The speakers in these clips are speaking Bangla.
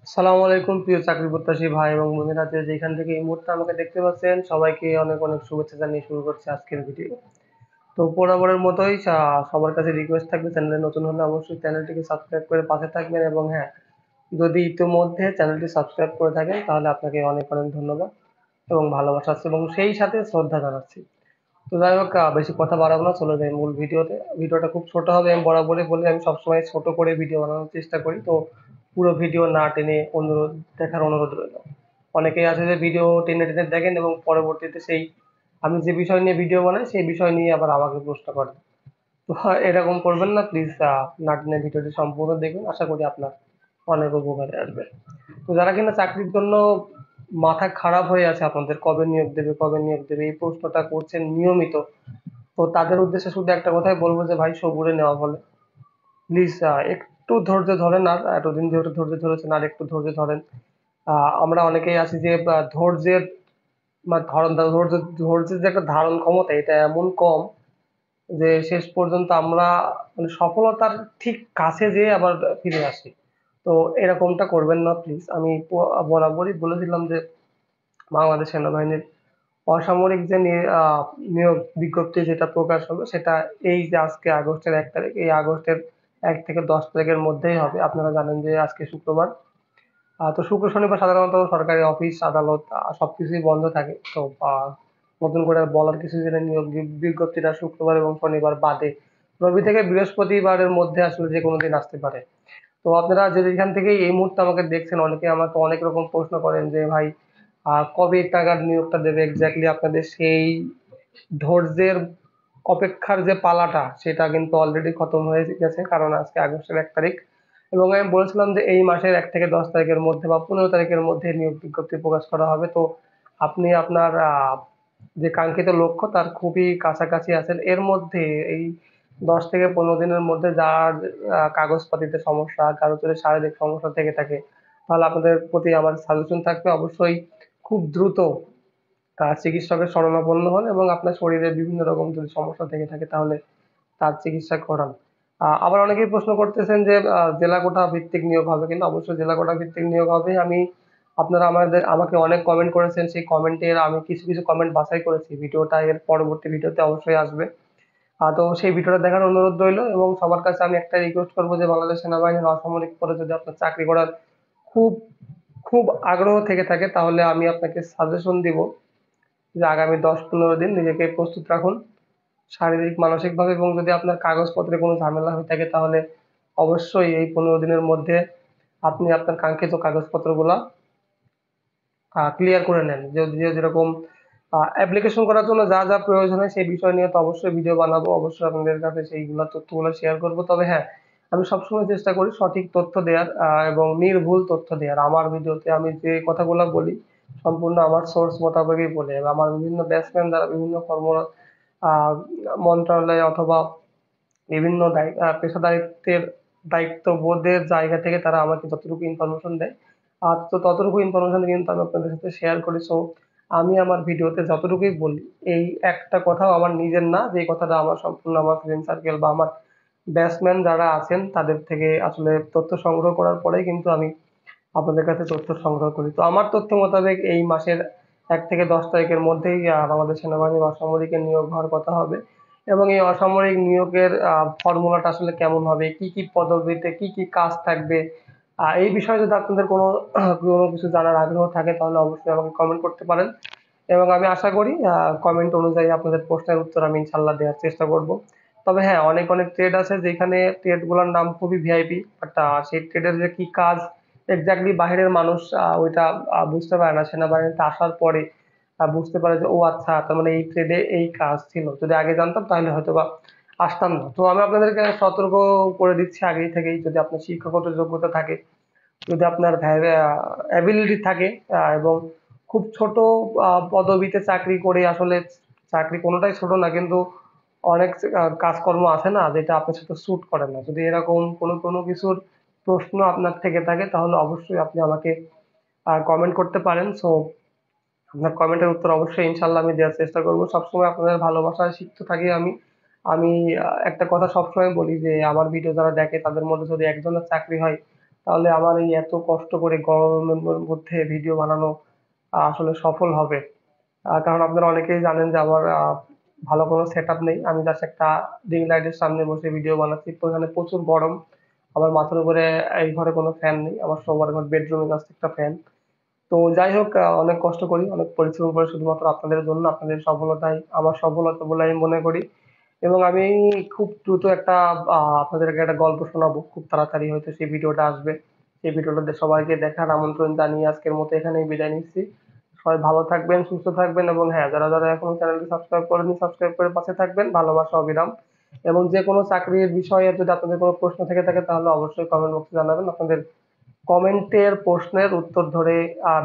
আসসালামু আলাইকুম প্রিয় চাকরি প্রত্যাশী ভাই এবং বোনেরা, যে যেখান থেকে এই মুহূর্তে আমাকে দেখতে পাচ্ছেন সবাইকে অনেক অনেক শুভেচ্ছা জানিয়ে শুরু করছি আজকের ভিডিও। তো বরাবরের মতোই সবার কাছে রিকোয়েস্ট থাকবে, চ্যানেলে নতুন হলে অবশ্যই চ্যানেলটিকে সাবস্ক্রাইব করে পাশে থাকবেন এবং হ্যাঁ, যদি ইতিমধ্যে চ্যানেলটি সাবস্ক্রাইব করে থাকেন তাহলে আপনাকে অনেক অনেক ধন্যবাদ এবং ভালোবাসা আছে এবং সেই সাথে শ্রদ্ধা জানাচ্ছি। তো যাই হোক, বেশি কথা বাড়াবো না, চলে যাই মূল ভিডিওতে। ভিডিওটা খুব ছোট হবে, আমি বরাবরই বলি আমি সবসময় ছোট করে ভিডিও বানানোর চেষ্টা করি। তো পুরো ভিডিও না টেনে দেখার অনুরোধ রইল। অনেকেই আছে যে ভিডিও টেনে টেনে দেখেন এবং পরবর্তীতে সেই আমি যে বিষয় নিয়ে ভিডিও বানাই সেই বিষয় নিয়ে আবার আমাকে প্রশ্ন করেন। তো এরকম করবেন না প্লিজ। না টেনে ভিডিওটি সম্পূর্ণ দেখুন, আশা করি আপনার অনেক উপকারে আসবে। তো যারা কিনা চাকরির জন্য মাথা খারাপ হয়ে আছে, আপনাদের কবে নিয়োগ দেবে কবে নিয়োগ দেবে এই প্রশ্নটা করছেন নিয়মিত, তো তাদের উদ্দেশ্যে শুধু একটা কথাই বলবো যে ভাই, সবুরে নেওয়া বলে প্লিজ একটু ধৈর্য ধরেন। আর এতদিন যেহেতু ধৈর্য ধরেছেন আর একটু ধৈর্য ধরেন। আমরা অনেকেই আছি যে ধৈর্যের ধৈর্যের যে একটা ধারণ ক্ষমতা এটা এমন কম যে শেষ পর্যন্ত আমরা মানে সফলতার ঠিক কাছে যেয়ে আবার ফিরে আসি। তো এরকমটা করবেন না প্লিজ। আমি বরাবরই বলেছিলাম যে বাংলাদেশ সেনাবাহিনীর অসামরিক যে নিয়োগ বিজ্ঞপ্তি যেটা প্রকাশ হবে সেটা এই যে আজকে আগস্টের 1 তারিখ, এই আগস্টের 1 থেকে 10 তারিখের মধ্যেই হবে। আপনারা জানেন যে আজকে শুক্রবার। তো শুক্র শনিবার সাধারণত সরকারি অফিস আদালত সবকিছুই বন্ধ থাকে। তো নতুন করে আর বলার কিছু যেটা নিয়োগ বিজ্ঞপ্তিটা শুক্রবার এবং শনিবার বাদে রবি থেকে বৃহস্পতিবারের মধ্যে আসলে যে কোনো দিন আসতে পারে। তো আপনারা যে যেখান থেকে এই মুহূর্তে আমাকে দেখছেন, অনেকে আমাকে অনেক রকম প্রশ্ন করেন যে ভাই, কবে টাকার নিয়োগটা দেবে এক্স্যাক্টলি। আপনাদের সেই ধৈর্যের অপেক্ষার যে পালাটা সেটা কিন্তু অলরেডি খতম হয়ে গেছে, কারণ আজকে আগস্টের 1 তারিখ এবং আমি বলেছিলাম যে এই মাসের 1 থেকে 10 তারিখের মধ্যে বা 15 তারিখের মধ্যে নিয়োগ বিজ্ঞপ্তি প্রকাশ করা হবে। তো আপনি আপনার যে কাঙ্ক্ষিত লক্ষ্য তার খুবই কাছাকাছি আছেন। এর মধ্যে এই 10 থেকে 15 দিনের মধ্যে যার কাগজপাতিতে সমস্যা, কারো যদি শারীরিক সমস্যা থেকে থাকে, তাহলে আপনাদের প্রতি আমার সাজেশন থাকবে অবশ্যই খুব দ্রুত চিকিৎসকের শরণাপন্ন হন এবং আপনার শরীরে বিভিন্ন রকম যদি সমস্যা থেকে থাকে তাহলে তার চিকিৎসা করান। আবার অনেকেই প্রশ্ন করতেছেন যে জেলা কোটা ভিত্তিক নিয়োগ হবে কিনা। অবশ্যই জেলা কোটা ভিত্তিক নিয়োগ হবে। আপনারা আমাকে অনেক কমেন্ট করেছেন, সেই কমেন্টের আমি কিছু কিছু কমেন্ট বাছাই করেছি, ভিডিওটা এর পরবর্তী ভিডিওতে অবশ্যই আসবে। তো সেই ভিডিওটা দেখার অনুরোধ রইল এবং সবার কাছে আমি একটা রিকোয়েস্ট করবো যে বাংলাদেশ সেনাবাহিনীর অসামরিক পদে যদি আপনার চাকরি করার খুব খুব আগ্রহ থেকে থাকে তাহলে আমি আপনাকে সাজেশন দিব যে আগামী 10-15 দিন নিজেকে প্রস্তুত রাখুন শারীরিক মানসিকভাবে, এবং যদি আপনার কাগজপত্রে কোনো ঝামেলা হয়ে থাকে তাহলে অবশ্যই এই 15 দিনের মধ্যে আপনি আপনার কাঙ্ক্ষিত কাগজপত্রগুলা ক্লিয়ার করে নেন। যেরকম অ্যাপ্লিকেশন করার জন্য যা যা প্রয়োজন হয় সেই বিষয় নিয়ে তো অবশ্যই ভিডিও বানাবো, অবশ্যই আপনাদের কাছে সেইগুলো তথ্যগুলো শেয়ার করব। তবে হ্যাঁ, আমি সবসময় চেষ্টা করি সঠিক তথ্য দেওয়ার এবং নির্ভুল তথ্য দেওয়ার। আমার ভিডিওতে আমি যে কথাগুলো বলি সম্পূর্ণ আমার সোর্স মোতাবেকই বলি এবং আমার বিভিন্ন ব্যাটসম্যান যারা বিভিন্ন আহ মন্ত্রণালয় অথবা বিভিন্ন পেশাদারিত্বের দায়িত্ববোধের জায়গা থেকে তারা আমাকে যতটুকু ইনফরমেশন দেয়, তো ততটুকু ইনফরমেশন কিন্তু আমি আপনাদের সাথে শেয়ার করি। সো আমি আমার ভিডিওতে যতটুকুই বলি এই একটা কথাও আমার নিজের না, যে কথাটা আমার সম্পূর্ণ আমার ফ্রেন্ড সার্কেল বা আমার ব্যাটসম্যান যারা আছেন তাদের থেকে আসলে তথ্য সংগ্রহ করার পরেই কিন্তু আমি আপনাদের কাছে তথ্য সংগ্রহ করি। তো আমার তথ্য মোতাবেক এই মাসের 1 থেকে 10 তারিখের মধ্যেই আমাদের সেনাবাহিনীর অসামরিকের নিয়োগ হওয়ার কথা হবে এবং এই অসামরিক নিয়োগের ফর্মুলাটা আসলে কেমন হবে, কি কি পদবিতে কি কি কাজ থাকবে, এই বিষয়ে যদি আপনাদের কোনো কোনো কিছু জানার আগ্রহ থাকে তাহলে অবশ্যই আমাকে কমেন্ট করতে পারেন এবং আমি আশা করি কমেন্ট অনুযায়ী আপনাদের প্রশ্নের উত্তর আমি ইনশাল্লাহ দেওয়ার চেষ্টা করব। তবে হ্যাঁ, অনেক অনেক ট্রেড আছে যেখানে ট্রেড গুলোর নাম খুবই ভিআইপি, বাট সেই ট্রেডের যে কি কাজ এক্স্যাক্টলি বাইরের মানুষ ওইটা বুঝতে পারে না। সেনাবাহিনীতে আসার পরে বুঝতে পারে যে ও আচ্ছা, তার মানে এই ট্রেডে এই কাজ ছিল, যদি আগে জানতাম তাহলে হয়তো বা আসতাম না। তো আমি আপনাদেরকে সতর্ক করে দিচ্ছি আগেই থেকেই, যদি আপনার শিক্ষাগত যোগ্যতা থাকে, যদি আপনার অ্যাবিলিটি থাকে এবং খুব ছোট পদবিতে চাকরি করে আসলে চাকরি কোনোটাই ছোট না, কিন্তু অনেক কাজকর্ম আছে না যেটা আপনার সাথে স্যুট করে না, যদি এরকম কোনো কোনো কিছুর প্রশ্ন আপনার থেকে থাকে তাহলে অবশ্যই আপনি আমাকে কমেন্ট করতে পারেন। সো আপনার কমেন্টের উত্তর অবশ্যই ইনশাল্লাহ আমি দেওয়ার চেষ্টা করব। সবসময় আপনাদের ভালোবাসায় শিখতে থাকি আমি। আমি একটা কথা সবসময় বলি যে আমার ভিডিও যারা দেখে তাদের মধ্যে যদি একজনের চাকরি হয় তাহলে আমার এই এত কষ্ট করে গরমের মধ্যে ভিডিও বানানো আসলে সফল হবে। কারণ আপনারা অনেকেই জানেন যে আমার ভালো কোনো সেট আপ নেই, আমি জাস্ট একটা রিং লাইটের সামনে বসে ভিডিও বানাচ্ছি। তো এখানে প্রচুর গরম, আমার মাথার উপরে এই ঘরে কোনো ফ্যান নেই, আমার শোবার ঘর বেডরুমে জাস্ট একটা ফ্যান। তো যাই হোক, অনেক কষ্ট করি, অনেক পরিশ্রম করি শুধুমাত্র আপনাদের জন্য, আপনাদের সফলতাই আমার সফলতা বলে আমি মনে করি। এবং আমি খুব দ্রুত একটা আপনাদেরকে একটা গল্প শোনাবো, খুব তাড়াতাড়ি হয়তো সেই ভিডিওটা আসবে। সেই ভিডিওটা সবাইকে দেখার আমন্ত্রণ জানিয়ে আজকের মতো এখানেই বিদায় নিচ্ছি। সবাই ভালো থাকবেন, সুস্থ থাকবেন, এবং হ্যাঁ, যারা যারা এখনো চ্যানেলটি সাবস্ক্রাইব করেনি সাবস্ক্রাইব করে পাশে থাকবেন। ভালোবাসা অবিরাম। এবং যে কোনো চাকরির বিষয়ে যদি আপনাদের কোনো প্রশ্ন থেকে থাকে তাহলে অবশ্যই কমেন্ট বক্সে জানাবেন। আপনাদের কমেন্টের প্রশ্নের উত্তর ধরে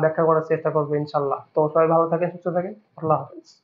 ব্যাখ্যা করার চেষ্টা করবো ইনশাল্লাহ। তো সবাই ভালো থাকেন, সুস্থ থাকেন। আল্লাহ হাফেজ।